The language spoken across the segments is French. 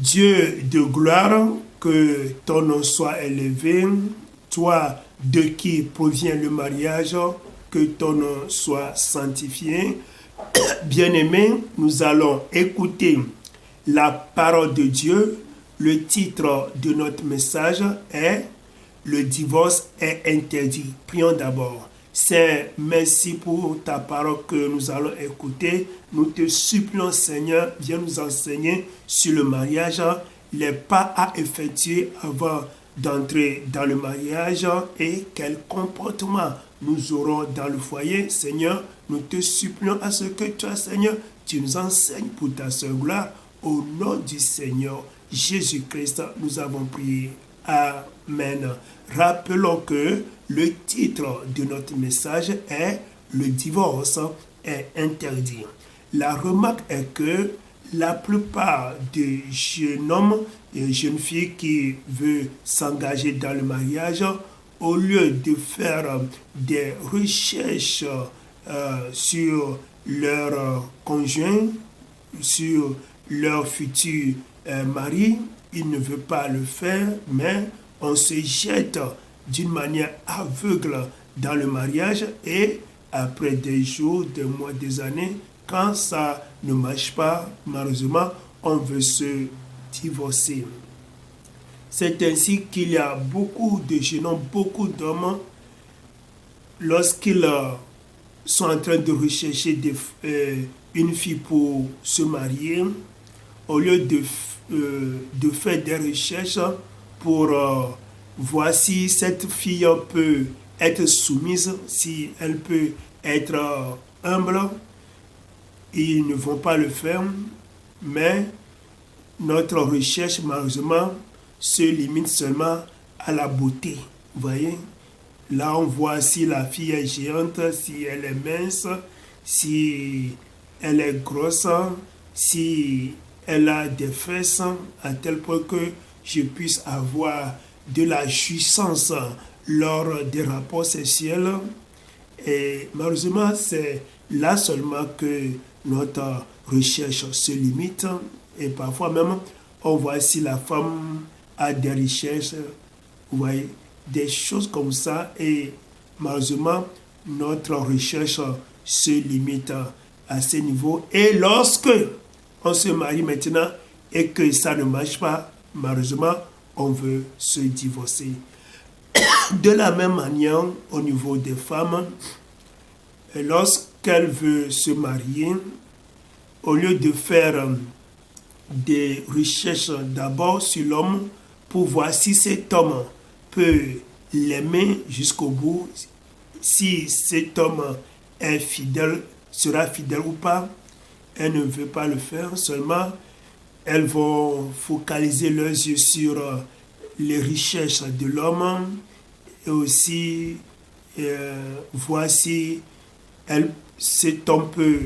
Dieu de gloire, que ton nom soit élevé, toi de qui provient le mariage, que ton nom soit sanctifié. Bien-aimés, nous allons écouter la parole de Dieu. Le titre de notre message est « Le divorce est interdit ». Prions d'abord. Seigneur, merci pour ta parole que nous allons écouter. Nous te supplions, Seigneur, viens nous enseigner sur le mariage, les pas à effectuer avant d'entrer dans le mariage et quel comportement nous aurons dans le foyer. Seigneur, nous te supplions à ce que toi, Seigneur, tu nous enseignes pour ta seule gloire. Au nom du Seigneur Jésus-Christ, nous avons prié. Amen. Rappelons que le titre de notre message est « Le divorce est interdit ». La remarque est que la plupart des jeunes hommes et jeunes filles qui veulent s'engager dans le mariage, au lieu de faire des recherches sur leur conjoint, sur leur futur mari, ils ne veulent pas le faire, mais on se jette d'une manière aveugle dans le mariage et après des jours, des mois, des années, quand ça ne marche pas, malheureusement, on veut se divorcer. C'est ainsi qu'il y a beaucoup de jeunes hommes, beaucoup d'hommes, lorsqu'ils sont en train de rechercher une fille pour se marier, au lieu de faire des recherches pour voir si cette fille peut être soumise, si elle peut être humble, ils ne vont pas le faire, mais notre recherche, malheureusement, se limite seulement à la beauté. Vous voyez? Là, on voit si la fille est géante, si elle est mince, si elle est grosse, si elle a des fesses, à tel point que je puisse avoir de la jouissance lors des rapports sexuels. Et malheureusement, c'est là seulement que notre recherche se limite. Et parfois même, on voit si la femme a des richesses, vous voyez, des choses comme ça. Et malheureusement, notre recherche se limite à ce niveau. Et lorsque on se marie maintenant et que ça ne marche pas, malheureusement, on veut se divorcer. De la même manière, au niveau des femmes, lorsqu'elles veulent se marier, au lieu de faire des recherches d'abord sur l'homme pour voir si cet homme peut l'aimer jusqu'au bout, si cet homme est fidèle, sera fidèle ou pas, elles ne veulent pas le faire, seulement elles vont focaliser leurs yeux sur les richesses de l'homme et aussi voir si cet homme peut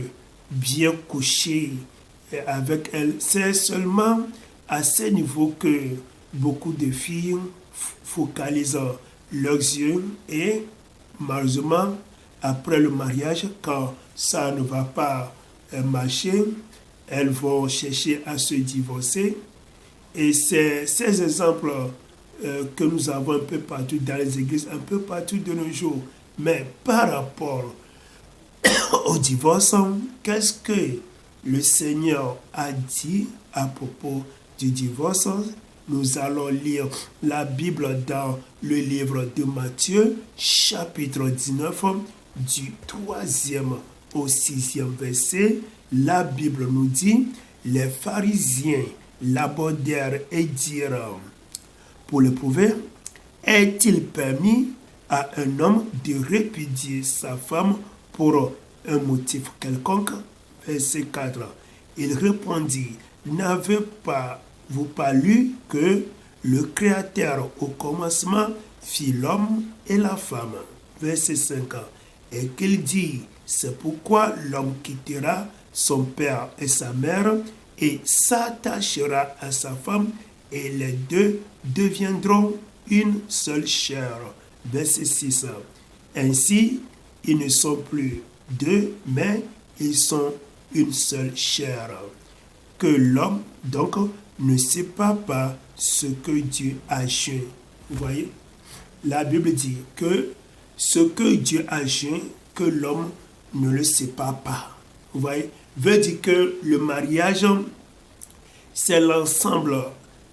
bien coucher avec elle. C'est seulement à ce niveau que beaucoup de filles focalisent leurs yeux et malheureusement, après le mariage, quand ça ne va pas marcher, elles vont chercher à se divorcer. Et c'est ces exemples que nous avons un peu partout dans les églises, un peu partout de nos jours. Mais par rapport au divorce, qu'est-ce que le Seigneur a dit à propos du divorce? Nous allons lire la Bible dans le livre de Matthieu, chapitre 19, du 3e au 6e verset. La Bible nous dit, les pharisiens l'abordèrent et dirent, pour le prouver, est-il permis à un homme de répudier sa femme pour un motif quelconque? Verset 4. Il répondit, n'avez-vous pas lu que le Créateur au commencement fit l'homme et la femme? Verset 5. Et qu'il dit, c'est pourquoi l'homme quittera son père et sa mère et s'attachera à sa femme et les deux deviendront une seule chair. Verset 6. Ainsi, ils ne sont plus deux, mais ils sont une seule chair. Que l'homme, donc, ne sépare pas ce que Dieu a joint. Vous voyez, la Bible dit que ce que Dieu a joint, que l'homme ne le sépare pas. Vous voyez, veut dire que le mariage, c'est l'ensemble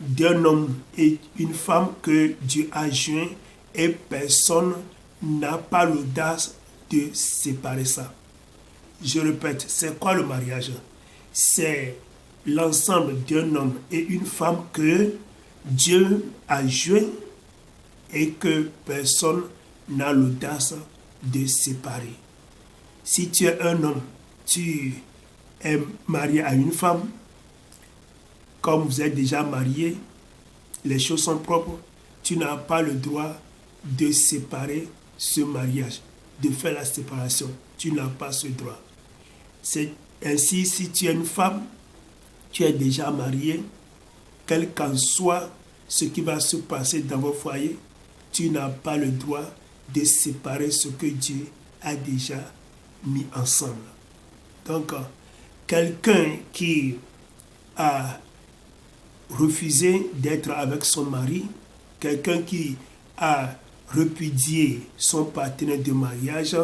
d'un homme et une femme que Dieu a joint et personne n'a pas l'audace de séparer ça. Je répète, c'est quoi le mariage? C'est l'ensemble d'un homme et une femme que Dieu a joint et que personne n'a l'audace de séparer. Si tu es un homme, tu es marié à une femme, comme vous êtes déjà marié, les choses sont propres, tu n'as pas le droit de séparer ce mariage, de faire la séparation. Tu n'as pas ce droit. C'est ainsi, si tu es une femme, tu es déjà marié, quel qu'en soit ce qui va se passer dans vos foyers, tu n'as pas le droit de séparer ce que Dieu a déjà mis ensemble. Donc, quelqu'un qui a refusé d'être avec son mari, quelqu'un qui a répudié son partenaire de mariage,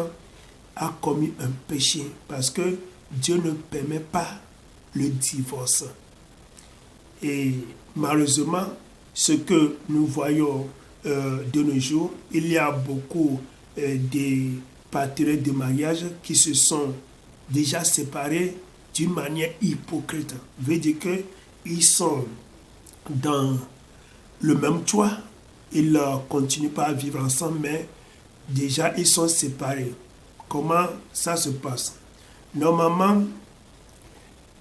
a commis un péché parce que Dieu ne permet pas le divorce. Et malheureusement, ce que nous voyons de nos jours, il y a beaucoup de partenaires de mariage qui se sont déjà séparés d'une manière hypocrite. Veut dire qu'ils sont dans le même toit, ils ne continuent pas à vivre ensemble, mais déjà ils sont séparés. Comment ça se passe? Normalement,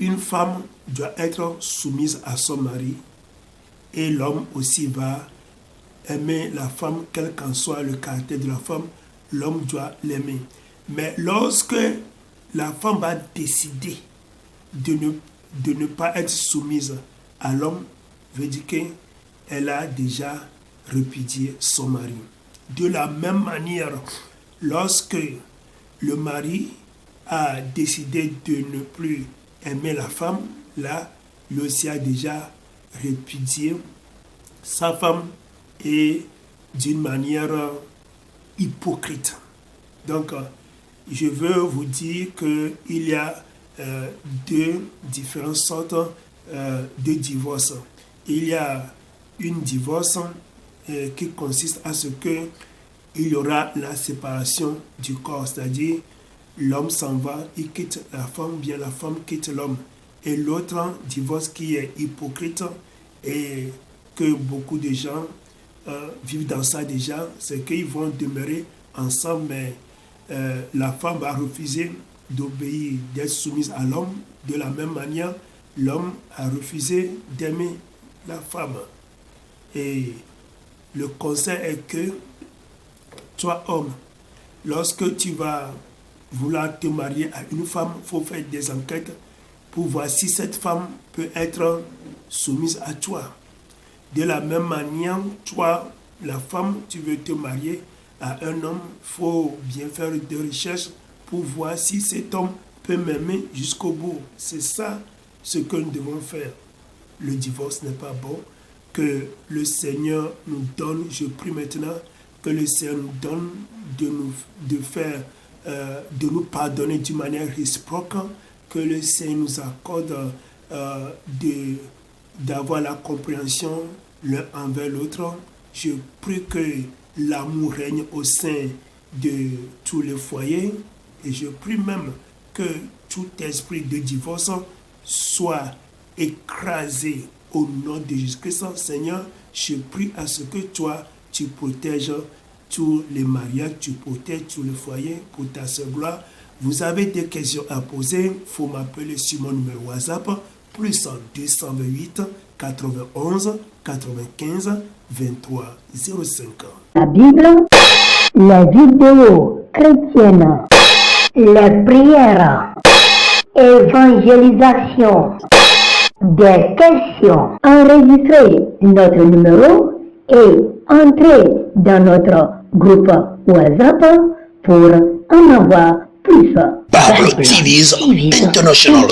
une femme doit être soumise à son mari et l'homme aussi va aimer la femme, quel qu'en soit le caractère de la femme, l'homme doit l'aimer. Mais lorsque la femme va décider de ne pas être soumise à l'homme, veut dire qu'elle a déjà répudié son mari. De la même manière, lorsque le mari a décidé de ne plus aimer la femme, là, lui aussi a déjà répudié sa femme et d'une manière hypocrite. Donc, je veux vous dire qu'il y a deux différentes sortes de divorce. Il y a une divorce qui consiste à ce que il y aura la séparation du corps, c'est-à-dire l'homme s'en va, il quitte la femme, bien la femme quitte l'homme. Et l'autre divorce qui est hypocrite et que beaucoup de gens vivent dans ça déjà, c'est qu'ils vont demeurer ensemble, mais la femme va refuser d'obéir, d'être soumise à l'homme. De la même manière, l'homme a refusé d'aimer la femme. Et le conseil est que toi, homme, lorsque tu vas vouloir te marier à une femme, il faut faire des enquêtes pour voir si cette femme peut être soumise à toi. De la même manière, toi, la femme, tu veux te marier à un homme, il faut bien faire des recherches pour voir si cet homme peut m'aimer jusqu'au bout. C'est ça ce que nous devons faire. Le divorce n'est pas bon. Que le Seigneur nous donne, je prie maintenant, que le Seigneur nous donne de nous pardonner d'une manière réciproque, que le Seigneur nous accorde d'avoir la compréhension l'un envers l'autre. Je prie que l'amour règne au sein de tous les foyers et je prie même que tout esprit de divorce soit écrasé au nom de Jésus-Christ. Seigneur, je prie à ce que toi, tu protèges tous les mariages, tu protèges tous les foyers pour ta seule gloire. Vous avez des questions à poser, il faut m'appeler sur mon numéro WhatsApp, plus 228 91 95 23 05. La Bible, les vidéos chrétiennes, les prières, évangélisation, des questions. Enregistrez notre numéro et entrez dans notre groupe WhatsApp pour en avoir plus. Bible TV's International.